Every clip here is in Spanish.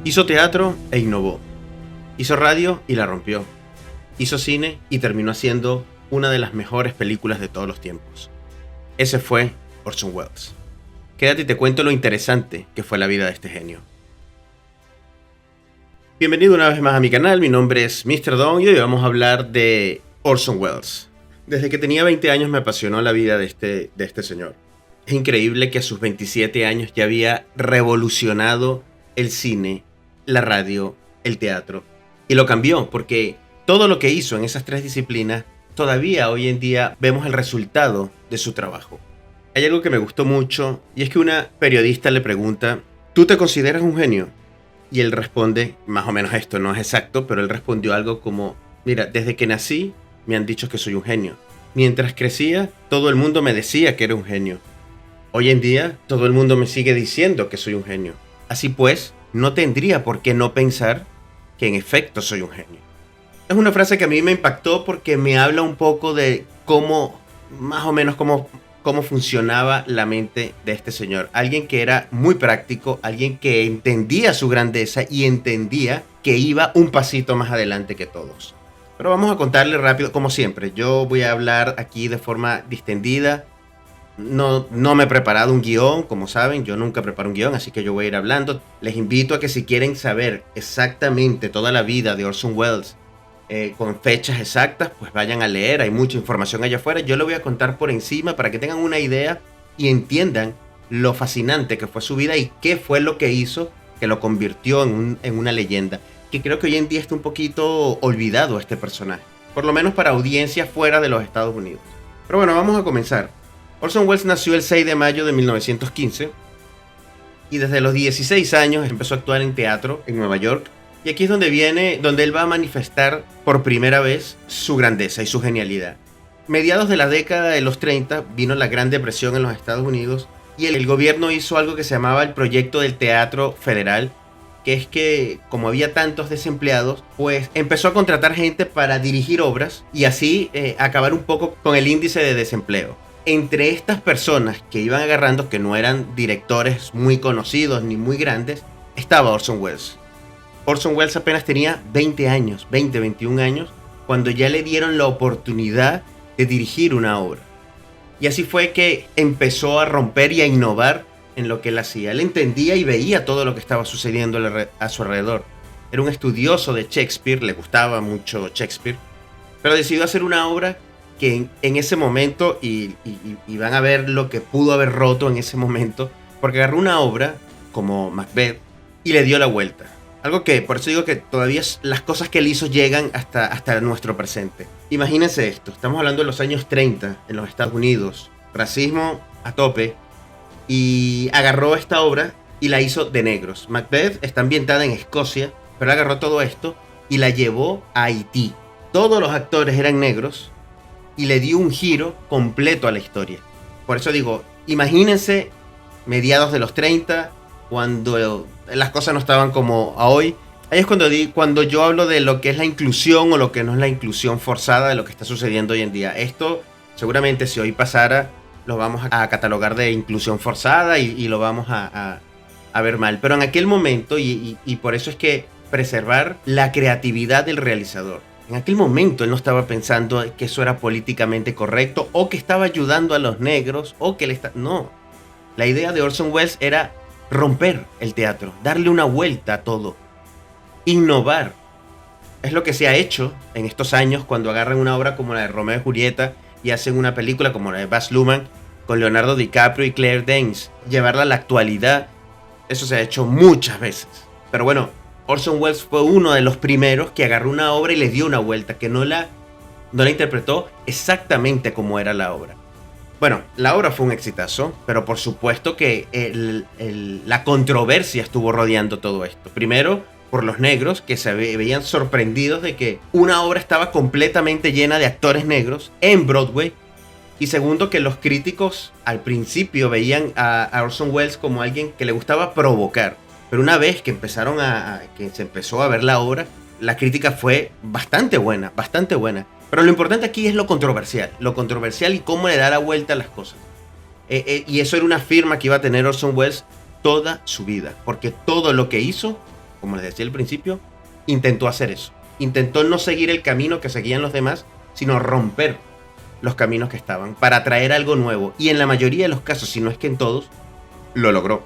Hizo teatro e innovó. Hizo radio y la rompió. Hizo cine y terminó haciendo una de las mejores películas de todos los tiempos. Ese fue Orson Welles. Quédate y te cuento lo interesante que fue la vida de este genio. Bienvenido una vez más a mi canal, mi nombre es Mr. Don y hoy vamos a hablar de Orson Welles. Desde que tenía 20 años me apasionó la vida de este señor. Es increíble que a sus 27 años ya había revolucionado el cine, la radio, el teatro. Y lo cambió porque todo lo que hizo en esas tres disciplinas, todavía hoy en día vemos el resultado de su trabajo. Hay algo que me gustó mucho y es que una periodista le pregunta, ¿tú te consideras un genio? Y él responde, más o menos esto, no es exacto, pero él respondió algo como, mira, desde que nací me han dicho que soy un genio. Mientras crecía, todo el mundo me decía que era un genio. Hoy en día, todo el mundo me sigue diciendo que soy un genio. Así pues, no tendría por qué no pensar que en efecto soy un genio. Es una frase que a mí me impactó porque me habla un poco de cómo, más o menos cómo funcionaba la mente de este señor. Alguien que era muy práctico, alguien que entendía su grandeza y entendía que iba un pasito más adelante que todos. Pero vamos a contarle rápido, como siempre. Yo voy a hablar aquí de forma distendida. No me he preparado un guión, como saben, yo nunca preparo un guión, así que yo voy a ir hablando. Les invito a que si quieren saber exactamente toda la vida de Orson Welles, con fechas exactas, pues vayan a leer, hay mucha información allá afuera. Yo lo voy a contar por encima para que tengan una idea y entiendan lo fascinante que fue su vida y qué fue lo que hizo que lo convirtió en una leyenda. Que creo que hoy en día está un poquito olvidado este personaje, por lo menos para audiencias fuera de los Estados Unidos. Pero bueno, vamos a comenzar. Orson Welles nació el 6 de mayo de 1915 y desde los 16 años empezó a actuar en teatro en Nueva York. Y aquí es donde él va a manifestar por primera vez su grandeza y su genialidad. Mediados de la década de los 30 vino la Gran Depresión en los Estados Unidos y el gobierno hizo algo que se llamaba el Proyecto del Teatro Federal, que es que como había tantos desempleados, pues empezó a contratar gente para dirigir obras y así acabar un poco con el índice de desempleo. Entre estas personas que iban agarrando, que no eran directores muy conocidos ni muy grandes, estaba Orson Welles. Orson Welles apenas tenía 21 años, cuando ya le dieron la oportunidad de dirigir una obra. Y así fue que empezó a romper y a innovar en lo que él hacía. Él entendía y veía todo lo que estaba sucediendo a su alrededor. Era un estudioso de Shakespeare, le gustaba mucho Shakespeare, pero decidió hacer una obra que en ese momento, y van a ver lo que pudo haber roto en ese momento, porque agarró una obra como Macbeth y le dio la vuelta. Algo que, por eso digo que todavía las cosas que él hizo llegan hasta nuestro presente. Imagínense esto, estamos hablando de los años 30 en los Estados Unidos, racismo a tope, y agarró esta obra y la hizo de negros. Macbeth está ambientada en Escocia, pero agarró todo esto y la llevó a Haití. Todos los actores eran negros y le dio un giro completo a la historia. Por eso digo, imagínense mediados de los 30, cuando las cosas no estaban como a hoy. Ahí es cuando yo hablo de lo que es la inclusión o lo que no es la inclusión forzada de lo que está sucediendo hoy en día. Esto seguramente si hoy pasara lo vamos a catalogar de inclusión forzada y lo vamos a ver mal. Pero en aquel momento, y por eso es que preservar la creatividad del realizador. En aquel momento él no estaba pensando que eso era políticamente correcto o que estaba ayudando a los negros o que no. La idea de Orson Welles era romper el teatro, darle una vuelta a todo, innovar. Es lo que se ha hecho en estos años cuando agarran una obra como la de Romeo y Julieta y hacen una película como la de Baz Luhrmann con Leonardo DiCaprio y Claire Danes. Llevarla a la actualidad, eso se ha hecho muchas veces. Pero bueno, Orson Welles fue uno de los primeros que agarró una obra y le dio una vuelta, que no la interpretó exactamente como era la obra. Bueno, la obra fue un exitazo, pero por supuesto que la controversia estuvo rodeando todo esto. Primero, por los negros, que se veían sorprendidos de que una obra estaba completamente llena de actores negros en Broadway. Y segundo, que los críticos al principio veían a Orson Welles como alguien que le gustaba provocar. Pero una vez que que se empezó a ver la obra, la crítica fue bastante buena, bastante buena. Pero lo importante aquí es lo controversial y cómo le da la vuelta a las cosas. Y eso era una firma que iba a tener Orson Welles toda su vida, porque todo lo que hizo como les decía al principio, intentó hacer eso. Intentó no seguir el camino que seguían los demás, sino romper los caminos que estaban para traer algo nuevo. Y en la mayoría de los casos, si no es que en todos, lo logró.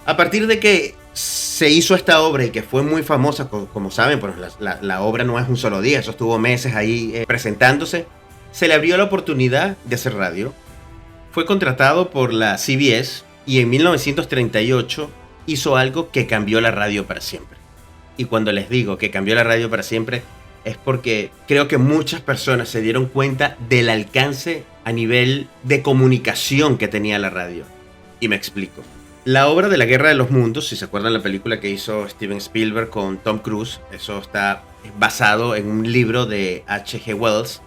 A partir de que se hizo esta obra y que fue muy famosa, como saben, pues la obra no es un solo día, eso estuvo meses ahí presentándose, se le abrió la oportunidad de hacer radio. Fue contratado por la CBS y en 1938 hizo algo que cambió la radio para siempre. Y cuando les digo que cambió la radio para siempre, es porque creo que muchas personas se dieron cuenta del alcance a nivel de comunicación que tenía la radio. Y me explico. La obra de la Guerra de los Mundos, si se acuerdan la película que hizo Steven Spielberg con Tom Cruise, eso está basado en un libro de H.G. Wells,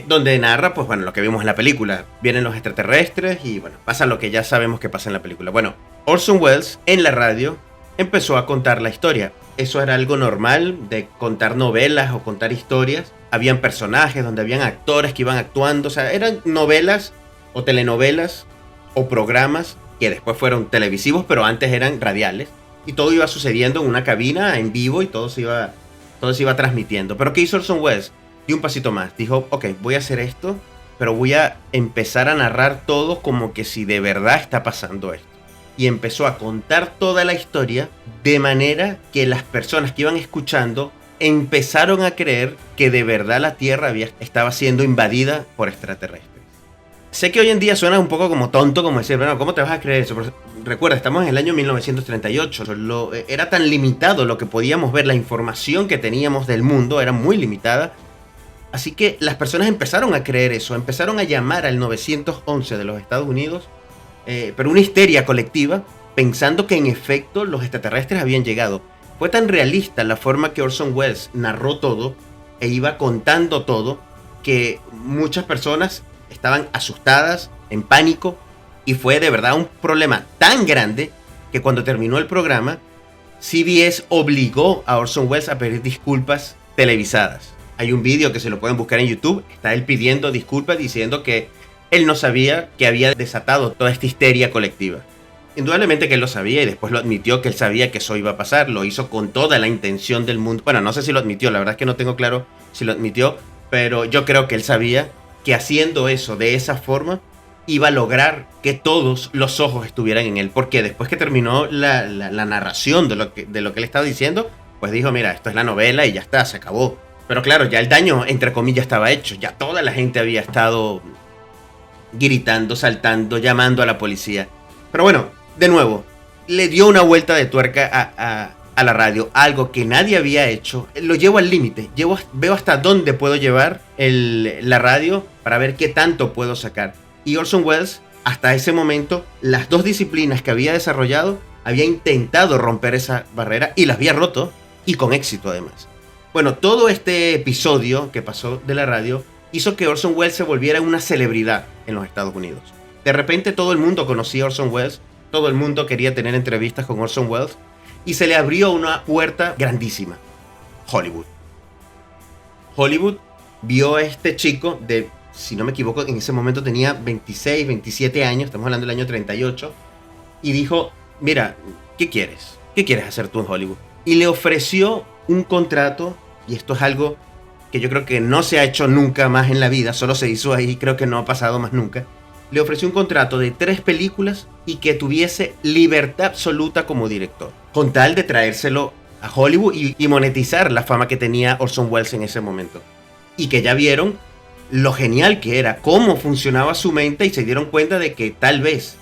donde narra, pues bueno, lo que vimos en la película. Vienen los extraterrestres y bueno, pasa lo que ya sabemos que pasa en la película. Bueno, Orson Welles en la radio empezó a contar la historia. Eso era algo normal de contar novelas o contar historias. Habían personajes donde habían actores que iban actuando. O sea, eran novelas o telenovelas o programas que después fueron televisivos, pero antes eran radiales. Y todo iba sucediendo en una cabina, en vivo, y todo se iba transmitiendo. Pero ¿qué hizo Orson Welles? Dio un pasito más. Dijo, ok, voy a hacer esto, pero voy a empezar a narrar todo como que si de verdad está pasando esto. Y empezó a contar toda la historia de manera que las personas que iban escuchando empezaron a creer que de verdad la Tierra estaba siendo invadida por extraterrestres. Sé que hoy en día suena un poco como tonto, como decir, bueno, ¿cómo te vas a creer eso? Pero recuerda, estamos en el año 1938. Era tan limitado lo que podíamos ver, la información que teníamos del mundo era muy limitada. Así que las personas empezaron a creer eso, empezaron a llamar al 911 de los Estados Unidos, pero una histeria colectiva, pensando que en efecto los extraterrestres habían llegado. Fue tan realista la forma que Orson Welles narró todo e iba contando todo, que muchas personas estaban asustadas, en pánico, y fue de verdad un problema tan grande que cuando terminó el programa, CBS obligó a Orson Welles a pedir disculpas televisadas. Hay un vídeo que se lo pueden buscar en YouTube, está él pidiendo disculpas diciendo que él no sabía que había desatado toda esta histeria colectiva. Indudablemente que él lo sabía y después lo admitió que él sabía que eso iba a pasar, lo hizo con toda la intención del mundo. Bueno, no sé si lo admitió, la verdad es que no tengo claro si lo admitió, pero yo creo que él sabía que haciendo eso de esa forma iba a lograr que todos los ojos estuvieran en él, porque después que terminó la narración de lo que él estaba diciendo, pues dijo, mira, esto es la novela y ya está, se acabó. Pero claro, ya el daño, entre comillas, estaba hecho, ya toda la gente había estado gritando, saltando, llamando a la policía. Pero bueno, de nuevo, le dio una vuelta de tuerca a la radio, algo que nadie había hecho. Lo llevo al límite, veo hasta dónde puedo llevar la radio para ver qué tanto puedo sacar. Y Orson Welles, hasta ese momento, las dos disciplinas que había desarrollado, había intentado romper esa barrera y las había roto, y con éxito además. Bueno, todo este episodio que pasó de la radio hizo que Orson Welles se volviera una celebridad en los Estados Unidos. De repente todo el mundo conocía a Orson Welles, todo el mundo quería tener entrevistas con Orson Welles, y se le abrió una puerta grandísima: Hollywood. Hollywood vio a este chico de, si no me equivoco, en ese momento tenía 26, 27 años, estamos hablando del año 38, y dijo, mira, ¿qué quieres? ¿Qué quieres hacer tú en Hollywood? Y le ofreció un contrato, y esto es algo que yo creo que no se ha hecho nunca más en la vida, solo se hizo ahí, creo que no ha pasado más nunca. Le ofreció un contrato de 3 películas y que tuviese libertad absoluta como director, con tal de traérselo a Hollywood y monetizar la fama que tenía Orson Welles en ese momento. Y que ya vieron lo genial que era, cómo funcionaba su mente, y se dieron cuenta de que tal vez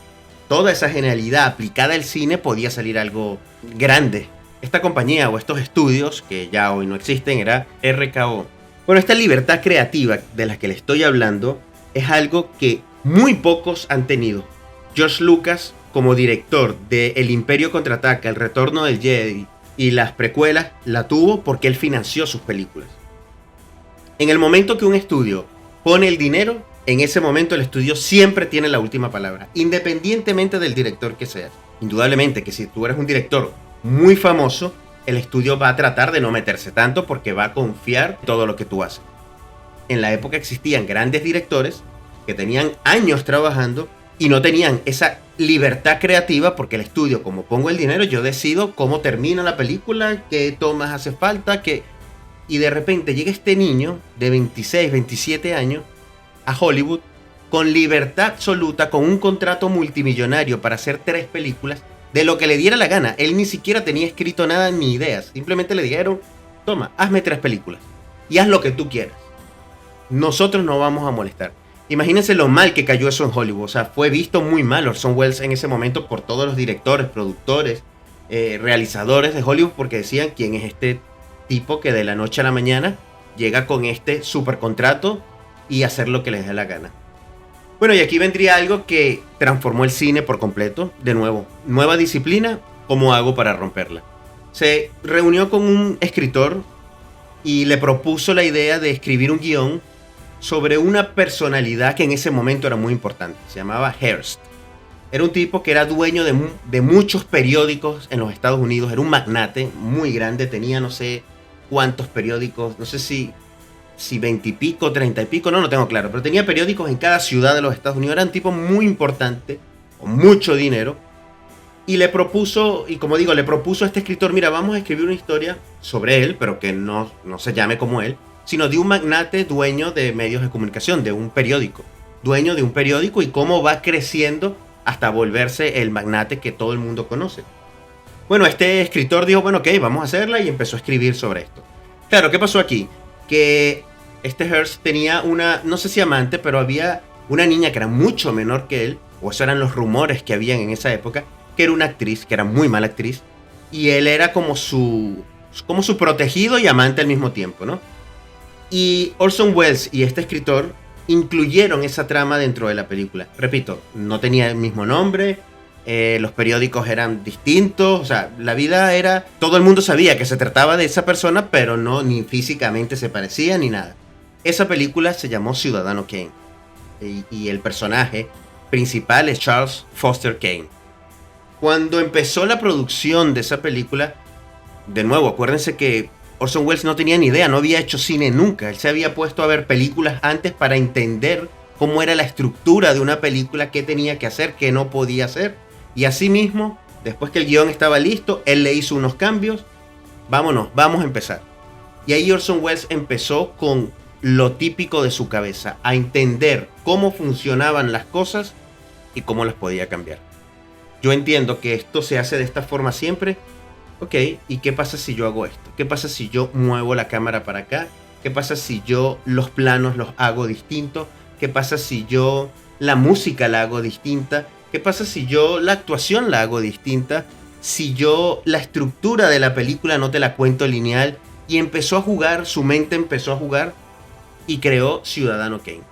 toda esa genialidad aplicada al cine podía salir algo grande. Esta compañía o estos estudios, que ya hoy no existen, era RKO. Bueno, esta libertad creativa de la que le estoy hablando es algo que muy pocos han tenido. George Lucas, como director de El Imperio Contraataca, El Retorno del Jedi y las precuelas, la tuvo porque él financió sus películas. En el momento que un estudio pone el dinero, en ese momento el estudio siempre tiene la última palabra, independientemente del director que sea. Indudablemente que si tú eres un director muy famoso, el estudio va a tratar de no meterse tanto porque va a confiar en todo lo que tú haces. En la época existían grandes directores que tenían años trabajando y no tenían esa libertad creativa porque el estudio, como pongo el dinero, yo decido cómo termina la película, qué tomas hace falta, qué... Y de repente llega este niño de 26, 27 años a Hollywood con libertad absoluta, con un contrato multimillonario para hacer 3 películas de lo que le diera la gana. Él ni siquiera tenía escrito nada ni ideas. Simplemente le dijeron, toma, hazme 3 películas y haz lo que tú quieras. Nosotros no vamos a molestar. Imagínense lo mal que cayó eso en Hollywood. O sea, fue visto muy mal Orson Welles en ese momento por todos los directores, productores, realizadores de Hollywood, porque decían, ¿quién es este tipo que de la noche a la mañana llega con este super contrato y hacer lo que les dé la gana? Bueno, y aquí vendría algo que transformó el cine por completo. De nuevo, nueva disciplina, ¿cómo hago para romperla? Se reunió con un escritor y le propuso la idea de escribir un guión sobre una personalidad que en ese momento era muy importante. Se llamaba Hearst. Era un tipo que era dueño de muchos periódicos en los Estados Unidos. Era un magnate muy grande. Tenía no sé cuántos periódicos. No sé si 20 y pico, 30 y pico. No lo tengo claro. Pero tenía periódicos en cada ciudad de los Estados Unidos. Era un tipo muy importante. Con mucho dinero. Y le propuso, y como digo, le propuso a este escritor, mira, vamos a escribir una historia sobre él, pero que no se llame como él, sino de un magnate dueño de medios de comunicación, de un periódico. Dueño de un periódico y cómo va creciendo hasta volverse el magnate que todo el mundo conoce. Bueno, este escritor dijo, bueno, ok, vamos a hacerla y empezó a escribir sobre esto. Claro, ¿qué pasó aquí? Que este Hearst tenía una, no sé si amante, pero había una niña que era mucho menor que él, o esos eran los rumores que habían en esa época, que era una actriz, que era muy mala actriz, y él era como su protegido y amante al mismo tiempo, ¿no? Y Orson Welles y este escritor incluyeron esa trama dentro de la película. Repito, no tenía el mismo nombre, los periódicos eran distintos, o sea, la vida era... Todo el mundo sabía que se trataba de esa persona, pero no, ni físicamente se parecía ni nada. Esa película se llamó Ciudadano Kane, y el personaje principal es Charles Foster Kane. Cuando empezó la producción de esa película, de nuevo, acuérdense que Orson Welles no tenía ni idea, no había hecho cine nunca. Él se había puesto a ver películas antes para entender cómo era la estructura de una película, qué tenía que hacer, qué no podía hacer. Y asimismo, después que el guión estaba listo, él le hizo unos cambios. Vámonos, vamos a empezar. Y ahí Orson Welles empezó con lo típico de su cabeza, a entender cómo funcionaban las cosas y cómo las podía cambiar. Yo entiendo que esto se hace de esta forma siempre. Ok, ¿y qué pasa si yo hago esto? ¿Qué pasa si yo muevo la cámara para acá? ¿Qué pasa si yo los planos los hago distintos? ¿Qué pasa si yo la música la hago distinta? ¿Qué pasa si yo la actuación la hago distinta? Si yo la estructura de la película no te la cuento lineal. Y empezó a jugar, su mente empezó a jugar y creó Ciudadano Kane.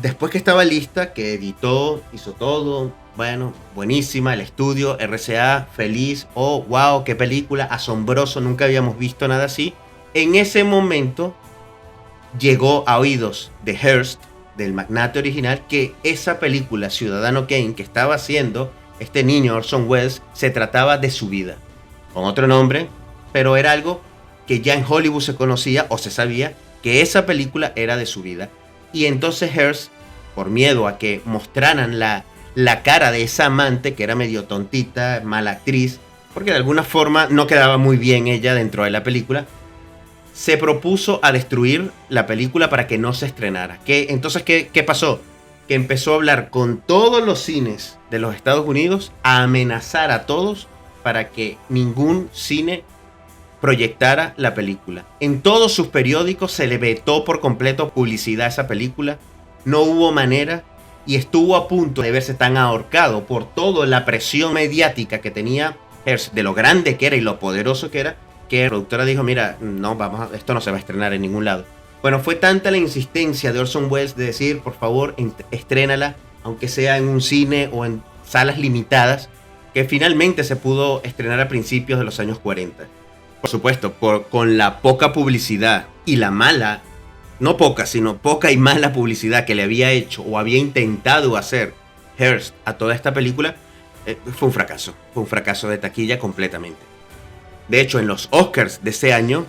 Después que estaba lista, que editó, hizo todo, bueno, buenísima, el estudio, RCA, feliz, oh, wow, qué película, asombroso, nunca habíamos visto nada así. En ese momento llegó a oídos de Hearst, del magnate original, que esa película, Ciudadano Kane, que estaba haciendo este niño Orson Welles, se trataba de su vida, con otro nombre, pero era algo que ya en Hollywood se conocía o se sabía que esa película era de su vida. Y entonces Hearst, por miedo a que mostraran la cara de esa amante, que era medio tontita, mala actriz, porque de alguna forma no quedaba muy bien ella dentro de la película, se propuso a destruir la película para que no se estrenara. Entonces, ¿qué pasó? Que empezó a hablar con todos los cines de los Estados Unidos, a amenazar a todos para que ningún cine proyectara la película. En todos sus periódicos se le vetó por completo publicidad a esa película. No hubo manera y estuvo a punto de verse tan ahorcado por toda la presión mediática que tenía Hearst, de lo grande que era y lo poderoso que era, que la productora dijo, mira, no, esto no se va a estrenar en ningún lado. Bueno, fue tanta la insistencia de Orson Welles de decir, por favor, estrénala, aunque sea en un cine o en salas limitadas, que finalmente se pudo estrenar a principios de los años 40. Por supuesto, con la poca publicidad y la mala, no poca, sino poca y mala publicidad que le había hecho o había intentado hacer Hearst a toda esta película, fue un fracaso. Fue un fracaso de taquilla completamente. De hecho, en los Oscars de ese año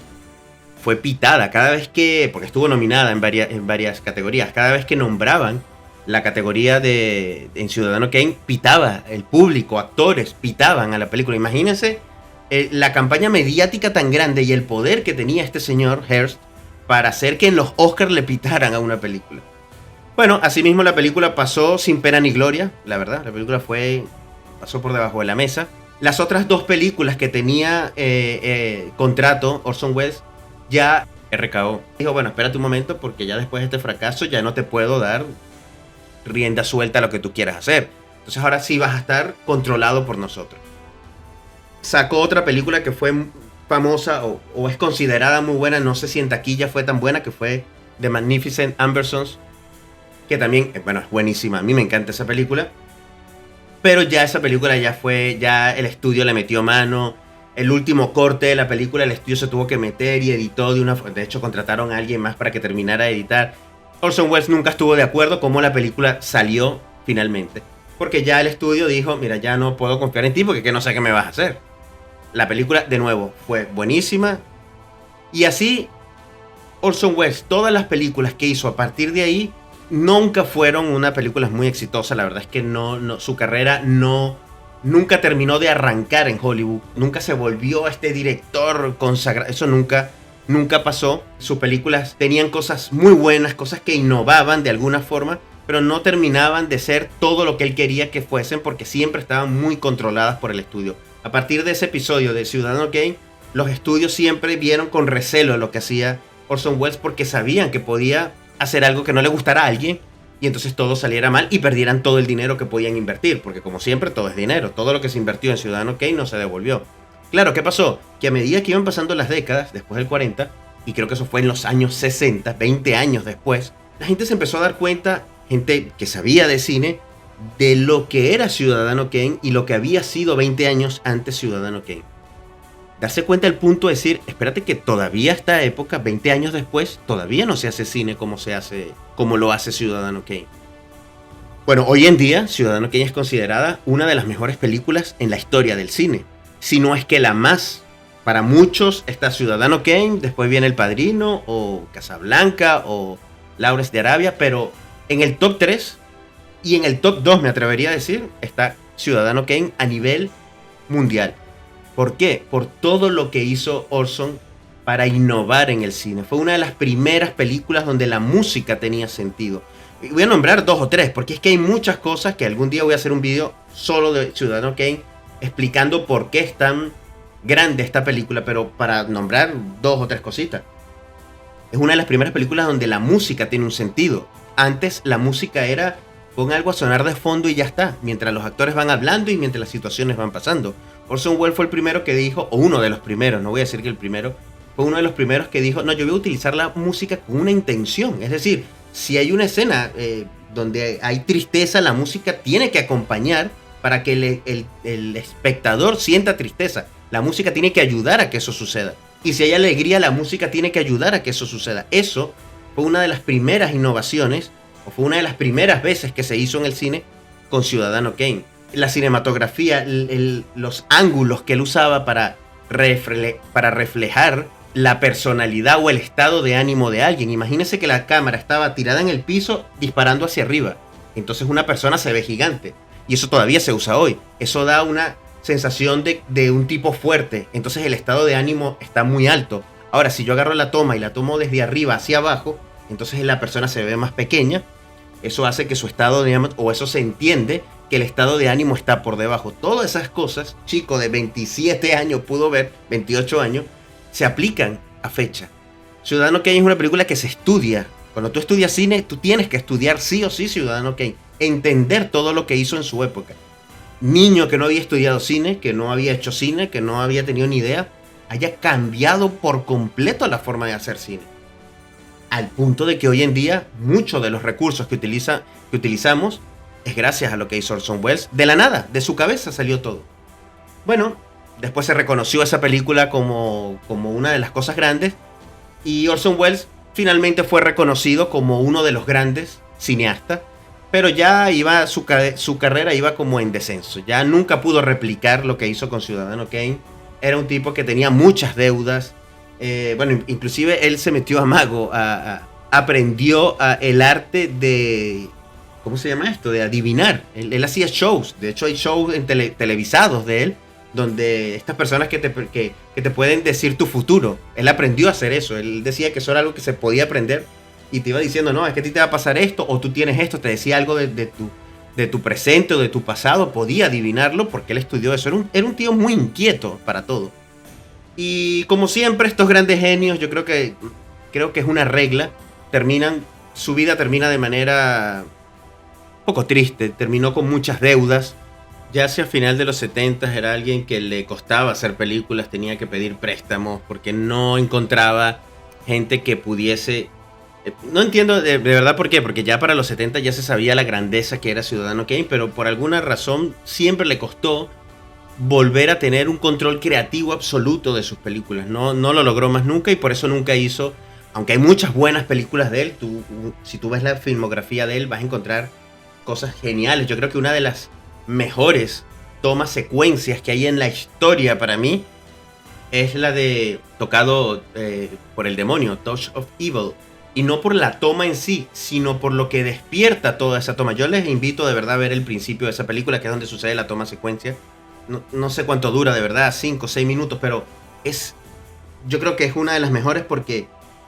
fue pitada cada vez que, porque estuvo nominada en varias categorías, cada vez que nombraban la categoría en Ciudadano Kane, pitaba el público, actores, pitaban a la película. Imagínense la campaña mediática tan grande y el poder que tenía este señor Hearst para hacer que en los Oscars le pitaran a una película. Bueno, asimismo la película pasó sin pena ni gloria, la verdad. La película pasó por debajo de la mesa. Las otras dos películas que tenía contrato Orson Welles ya RKO. Dijo, bueno, espérate un momento porque ya después de este fracaso ya no te puedo dar rienda suelta a lo que tú quieras hacer. Entonces ahora sí vas a estar controlado por nosotros. Sacó otra película que fue famosa o es considerada muy buena, no sé si en taquilla fue tan buena, que fue The Magnificent Ambersons, que también, bueno, es buenísima, a mí me encanta esa película, pero ya esa película ya el estudio le metió mano, el último corte de la película el estudio se tuvo que meter y editó de hecho contrataron a alguien más para que terminara de editar. Orson Welles nunca estuvo de acuerdo cómo la película salió finalmente, porque ya el estudio dijo, mira, ya no puedo confiar en ti porque no sé qué me vas a hacer. La película, de nuevo, fue buenísima. Y así, Orson Welles, todas las películas que hizo a partir de ahí, nunca fueron una película muy exitosa. La verdad es que su carrera nunca terminó de arrancar en Hollywood. Nunca se volvió a este director consagrado. Eso nunca pasó. Sus películas tenían cosas muy buenas, cosas que innovaban de alguna forma, pero no terminaban de ser todo lo que él quería que fuesen porque siempre estaban muy controladas por el estudio. A partir de ese episodio de Ciudadano Kane, los estudios siempre vieron con recelo lo que hacía Orson Welles porque sabían que podía hacer algo que no le gustara a alguien y entonces todo saliera mal y perdieran todo el dinero que podían invertir, porque como siempre todo es dinero, todo lo que se invirtió en Ciudadano Kane no se devolvió. Claro, ¿qué pasó? Que a medida que iban pasando las décadas, después del 40, y creo que eso fue en los años 60, 20 años después, la gente se empezó a dar cuenta, gente que sabía de cine, de lo que era Ciudadano Kane y lo que había sido 20 años antes Ciudadano Kane. Darse cuenta al punto de decir, espérate que todavía a esta época, 20 años después, todavía no se hace cine como lo hace Ciudadano Kane. Bueno, hoy en día Ciudadano Kane es considerada una de las mejores películas en la historia del cine. Si no es que la más. Para muchos está Ciudadano Kane, después viene El Padrino, o Casablanca, o Lawrence de Arabia, pero en el top 3 y en el top 2, me atrevería a decir, está Ciudadano Kane a nivel mundial. ¿Por qué? Por todo lo que hizo Orson para innovar en el cine. Fue una de las primeras películas donde la música tenía sentido. Y voy a nombrar 2 o 3, porque es que hay muchas cosas que algún día voy a hacer un video solo de Ciudadano Kane explicando por qué es tan grande esta película, pero para nombrar 2 o 3 cositas. Es una de las primeras películas donde la música tiene un sentido. Antes la música era pon algo a sonar de fondo y ya está, mientras los actores van hablando y mientras las situaciones van pasando. Orson Welles fue el primero que dijo, o uno de los primeros, no voy a decir que el primero, fue uno de los primeros que dijo, no, yo voy a utilizar la música con una intención. Es decir, si hay una escena donde hay tristeza, la música tiene que acompañar para que el espectador sienta tristeza. La música tiene que ayudar a que eso suceda. Y si hay alegría, la música tiene que ayudar a que eso suceda. Eso fue una de las primeras innovaciones, o fue una de las primeras veces que se hizo en el cine con Ciudadano Kane. La cinematografía, los ángulos que él usaba para reflejar la personalidad o el estado de ánimo de alguien. Imagínense que la cámara estaba tirada en el piso disparando hacia arriba. Entonces una persona se ve gigante. Y eso todavía se usa hoy. Eso da una sensación de un tipo fuerte. Entonces el estado de ánimo está muy alto. Ahora, si yo agarro la toma y la tomo desde arriba hacia abajo, entonces la persona se ve más pequeña. Eso hace que su estado de ánimo, o eso se entiende, que el estado de ánimo está por debajo. Todas esas cosas, chico de 27 años pudo ver, 28 años, se aplican a fecha. Ciudadano Kane es una película que se estudia. Cuando tú estudias cine, tú tienes que estudiar sí o sí Ciudadano Kane. Entender todo lo que hizo en su época. Niño que no había estudiado cine, que no había hecho cine, que no había tenido ni idea, haya cambiado por completo la forma de hacer cine. Al punto de que hoy en día muchos de los recursos que utilizamos es gracias a lo que hizo Orson Welles. De la nada, de su cabeza salió todo. Bueno, después se reconoció esa película como una de las cosas grandes y Orson Welles finalmente fue reconocido como uno de los grandes cineastas, pero ya su carrera iba como en descenso. Ya nunca pudo replicar lo que hizo con Ciudadano Kane. Era un tipo que tenía muchas deudas. Bueno, inclusive él se metió a mago, aprendió el arte de ¿cómo se llama esto? De adivinar. Él hacía shows. De hecho, hay shows televisados de él, donde estas personas que te pueden decir tu futuro. Él aprendió a hacer eso. Él decía que eso era algo que se podía aprender. Y te iba diciendo, no, es que a ti te va a pasar esto, o tú tienes esto. Te decía algo de tu presente o de tu pasado. Podía adivinarlo porque él estudió eso. Era un tío muy inquieto para todo. Y como siempre, estos grandes genios, yo creo que es una regla. Su vida termina de manera un poco triste. Terminó con muchas deudas. Ya hacia el final de los 70 era alguien que le costaba hacer películas, tenía que pedir préstamos porque no encontraba gente que pudiese... No entiendo de verdad por qué, porque ya para los 70 ya se sabía la grandeza que era Ciudadano Kane, pero por alguna razón siempre le costó volver a tener un control creativo absoluto de sus películas. No lo logró más nunca y por eso nunca hizo... Aunque hay muchas buenas películas de él, si tú ves la filmografía de él vas a encontrar cosas geniales. Yo creo que una de las mejores tomas secuencias que hay en la historia para mí es la de Tocado por el Demonio, Touch of Evil, y no por la toma en sí, sino por lo que despierta toda esa toma. Yo les invito de verdad a ver el principio de esa película, que es donde sucede la toma secuencia. No sé cuánto dura de verdad, 5 o 6 minutos, pero yo creo que es una de las mejores porque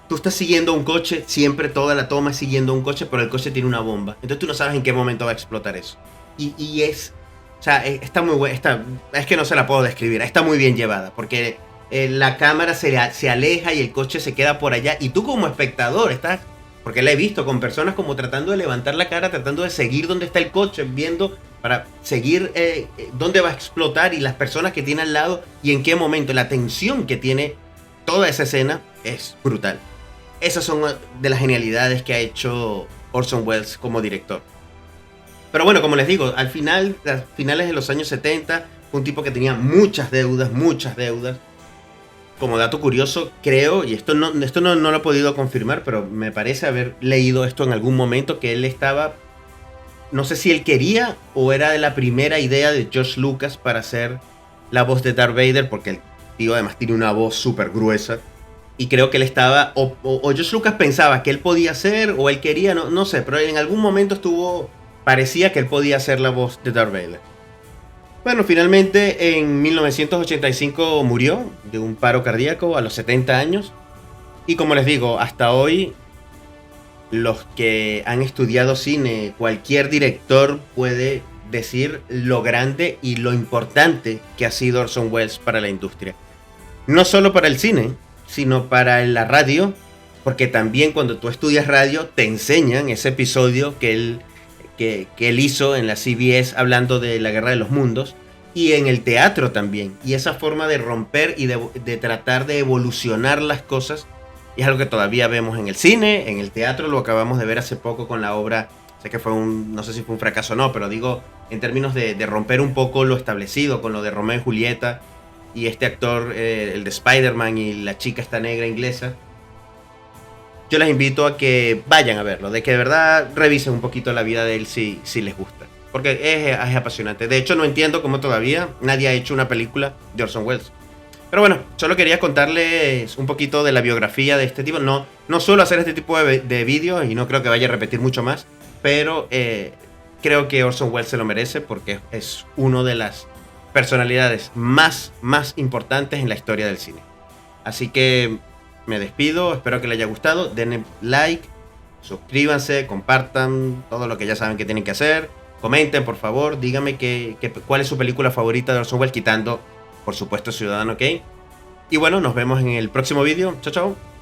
tú estás siguiendo un coche, siempre toda la toma es siguiendo un coche, pero el coche tiene una bomba, entonces tú no sabes en qué momento va a explotar eso. Y o sea, está muy buena, es que no se la puedo describir, está muy bien llevada, porque la cámara se aleja y el coche se queda por allá, y tú como espectador estás, porque la he visto con personas como tratando de levantar la cara, tratando de seguir dónde está el coche, viendo para seguir dónde va a explotar, y las personas que tiene al lado, y en qué momento, la tensión que tiene toda esa escena es brutal. Esas son de las genialidades que ha hecho Orson Welles como director. Pero bueno, como les digo, a finales de los años 70, fue un tipo que tenía muchas deudas. Como dato curioso, creo, y esto no lo he podido confirmar, pero me parece haber leído esto en algún momento, que él estaba, no sé si él quería o era de la primera idea de George Lucas para hacer la voz de Darth Vader, porque el tío además tiene una voz súper gruesa. Y creo que él estaba, o George Lucas pensaba que él podía hacer, o él quería, no sé, pero en algún momento parecía que él podía hacer la voz de Darth Vader. Bueno, finalmente en 1985 murió de un paro cardíaco a los 70 años. Y como les digo, hasta hoy, los que han estudiado cine, cualquier director puede decir lo grande y lo importante que ha sido Orson Welles para la industria. No solo para el cine, sino para la radio, porque también cuando tú estudias radio te enseñan ese episodio que él hizo en la CBS hablando de la Guerra de los Mundos, y en el teatro también, y esa forma de romper y de tratar de evolucionar las cosas, y es algo que todavía vemos en el cine, en el teatro. Lo acabamos de ver hace poco con la obra, sé que no sé si fue un fracaso o no, pero digo, en términos de romper un poco lo establecido con lo de Romeo y Julieta, y este actor, el de Spider-Man y la chica esta negra inglesa. Yo les invito a que vayan a verlo, de que de verdad revisen un poquito la vida de él si les gusta, porque es apasionante. De hecho, no entiendo cómo todavía nadie ha hecho una película de Orson Welles. Pero bueno, solo quería contarles un poquito de la biografía de este tipo. No suelo hacer este tipo de vídeos y no creo que vaya a repetir mucho más, pero creo que Orson Welles se lo merece porque es uno de las personalidades más importantes en la historia del cine. Así que me despido, espero que les haya gustado, denle like, suscríbanse, compartan todo lo que ya saben que tienen que hacer, comenten por favor, díganme cuál es su película favorita de Orson Welles, quitando por supuesto Ciudadano Kane. Y bueno, nos vemos en el próximo vídeo, chao chao.